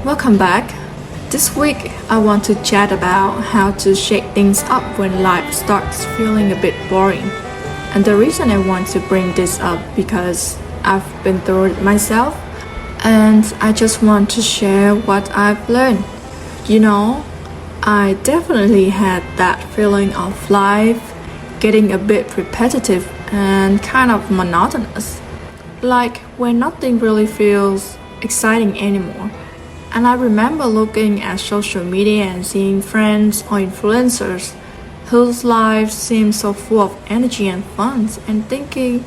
Welcome back. This week, I want to chat about how to shake things up when life starts feeling a bit boring. And the reason I want to bring this up because I've been through it myself, and I just want to share what I've learned. I definitely had that feeling of life getting a bit repetitive and kind of monotonous. Like when nothing really feels exciting anymore. And I remember looking at social media and seeing friends or influencers whose lives seem so full of energy and fun and thinking,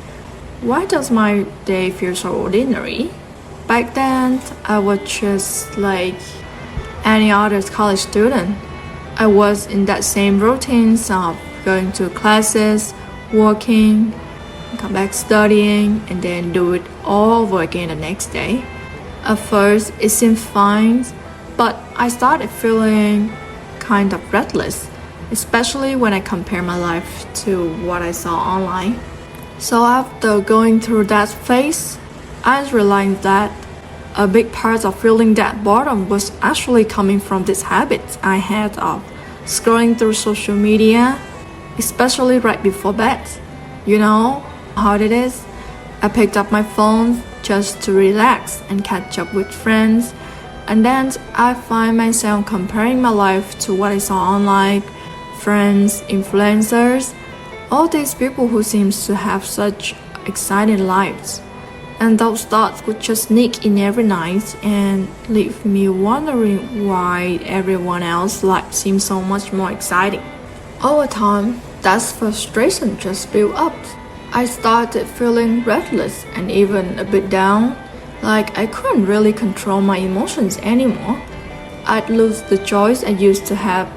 why does my day feel so ordinary? Back then, I was just like any other college student. I was in that same routines of going to classes, working, come back studying, and then do it all over again the next day. At first, it seemed fine, but I started feeling kind of restless, especially when I compare my life to what I saw online. So after going through that phase, I realized that a big part of feeling that boredom was actually coming from this habit I had of scrolling through social media, especially right before bed. You know how it is? I picked up my phone just to relax and catch up with friends, and then I find myself comparing my life to what I saw online, friends, influencers, all these people who seem to have such exciting lives. And those thoughts would just sneak in every night and leave me wondering why everyone else's life seems so much more exciting. Over time, that frustration just built up. I started feeling restless and even a bit down, like I couldn't really control my emotions anymore. I'd lose the joys I used to have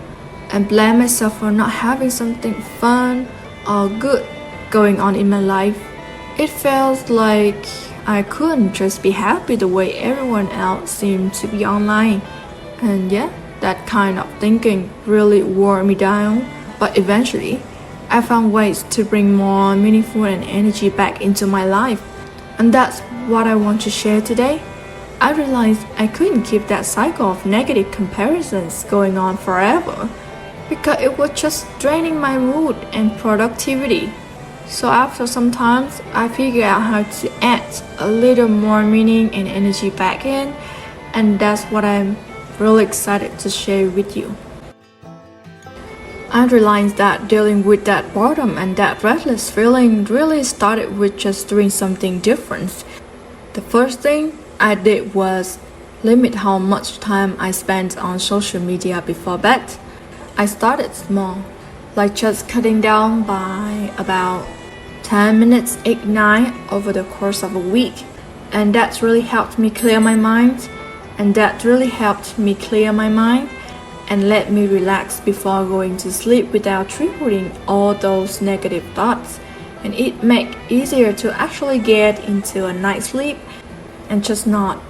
and blame myself for not having something fun or good going on in my life. It felt like I couldn't just be happy the way everyone else seemed to be online. And yeah, that kind of thinking really wore me down, but eventually, I found ways to bring more meaningful and energy back into my life. And that's what I want to share today. I realized I couldn't keep that cycle of negative comparisons going on forever because it was just draining my mood and productivity. So after some time, I figured out how to add a little more meaning and energy back in, and that's what I'm really excited to share with you. I realized that dealing with that boredom and that restless feeling really started with just doing something different. The first thing I did was limit how much time I spent on social media before bed. I started small, like just cutting down by about 10 minutes each night over the course of a week. And that really helped me clear my mind. And let me relax before going to sleep without triggering all those negative thoughts. And it made it easier to actually get into a night's sleep and just not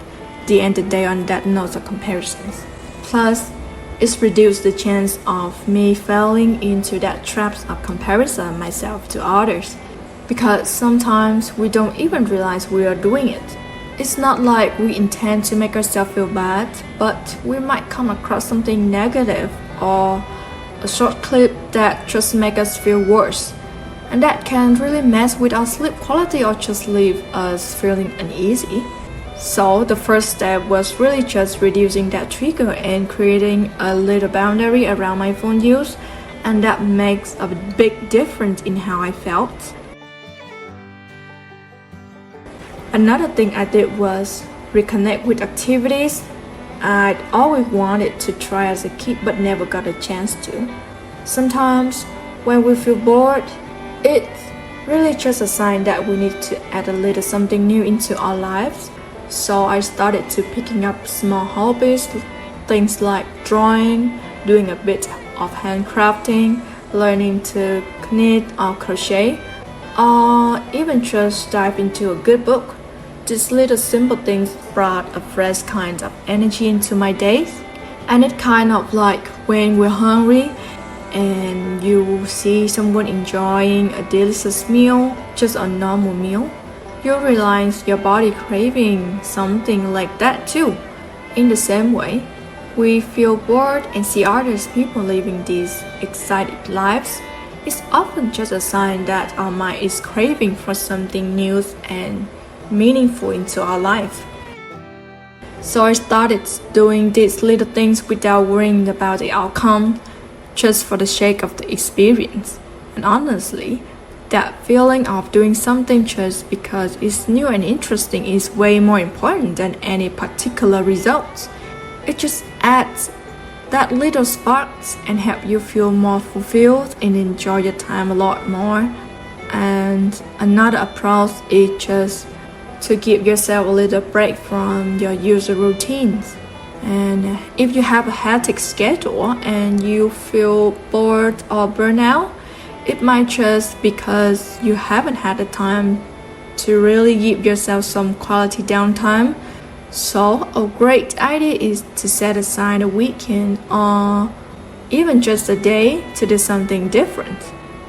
the end of the day on that note of comparisons. Plus, it's reduced the chance of me falling into that traps of comparison myself to others. Because sometimes we don't even realize we are doing it. It's not like we intend to make ourselves feel bad, but we might come across something negative or a short clip that just makes us feel worse. And that can really mess with our sleep quality or just leave us feeling uneasy. So the first step was really just reducing that trigger and creating a little boundary around my phone use, and that makes a big difference in how I felt. Another thing I did was reconnect with activities I'd always wanted to try as a kid but never got a chance to. Sometimes when we feel bored, it's really just a sign that we need to add a little something new into our lives. So I started to picking up small hobbies, things like drawing, doing a bit of handcrafting, learning to knit or crochet, or even just dive into a good book. These little simple things brought a fresh kind of energy into my days. And it kind of like when we're hungry and you see someone enjoying a delicious meal, just a normal meal, you realize your body craving something like that too. In the same way, we feel bored and see other people living these exciting lives. It's often just a sign that our mind is craving for something new and meaningful into our life. So I started doing these little things without worrying about the outcome, just for the sake of the experience. And honestly, that feeling of doing something just because it's new and interesting is way more important than any particular result. It just adds that little sparks and help you feel more fulfilled and enjoy your time a lot more. And another approach is just to give yourself a little break from your usual routines. And if you have a hectic schedule and you feel bored or burnt out, it might just because you haven't had the time to really give yourself some quality downtime. So a great idea is to set aside a weekend or even just a day to do something different.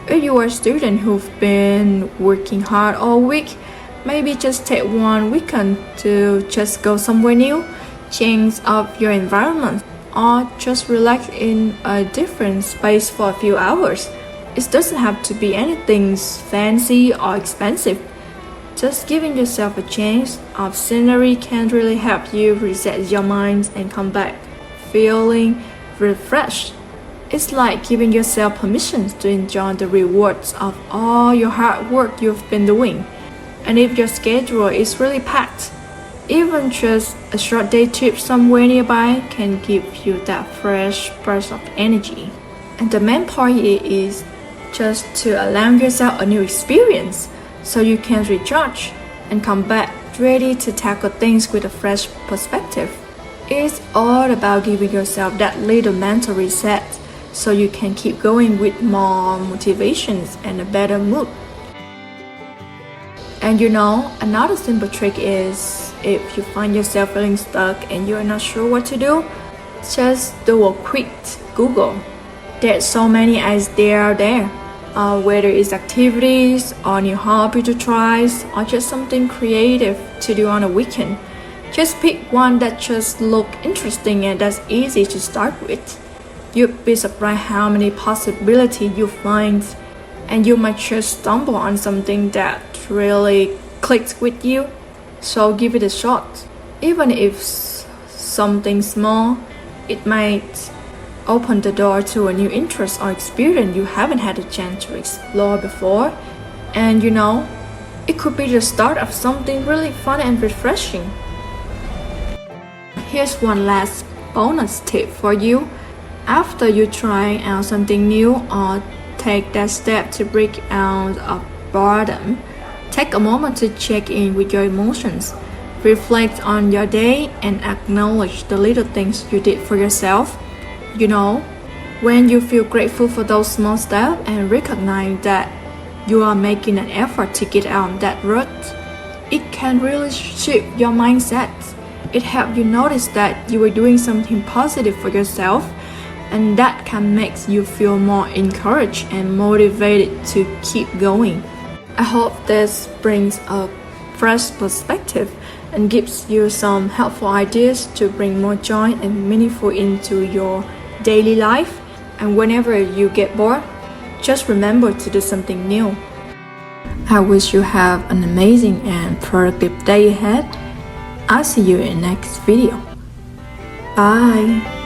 If you are a student who've been working hard all week, maybe just take one weekend to just go somewhere new, change up your environment, or just relax in a different space for a few hours. It doesn't have to be anything fancy or expensive. Just giving yourself a change of scenery can really help you reset your mind and come back feeling refreshed. It's like giving yourself permission to enjoy the rewards of all your hard work you've been doing. And if your schedule is really packed, even just a short day trip somewhere nearby can give you that fresh burst of energy. And the main point is just to allow yourself a new experience so you can recharge and come back ready to tackle things with a fresh perspective. It's all about giving yourself that little mental reset so you can keep going with more motivations and a better mood. And another simple trick is if you find yourself feeling stuck and you're not sure what to do, just do a quick Google. There's so many ideas there. Whether it's activities or new hobby to try or just something creative to do on a weekend. Just pick one that just look interesting and that's easy to start with. You'd be surprised how many possibilities you find, and you might just stumble on something that really clicks with you. So give it a shot. Even if something small, it might open the door to a new interest or experience you haven't had a chance to explore before. And it could be the start of something really fun and refreshing. Here's one last bonus tip for you. After you try out something new or take that step to break out of boredom, take a moment to check in with your emotions. Reflect on your day and acknowledge the little things you did for yourself. When you feel grateful for those small steps and recognize that you are making an effort to get out of that rut, it can really shift your mindset. It helps you notice that you are doing something positive for yourself, and that can make you feel more encouraged and motivated to keep going. I hope this brings a fresh perspective and gives you some helpful ideas to bring more joy and meaningful into your daily life. And whenever you get bored, just remember to do something new. I wish you have an amazing and productive day ahead. I'll see you in the next video. Bye.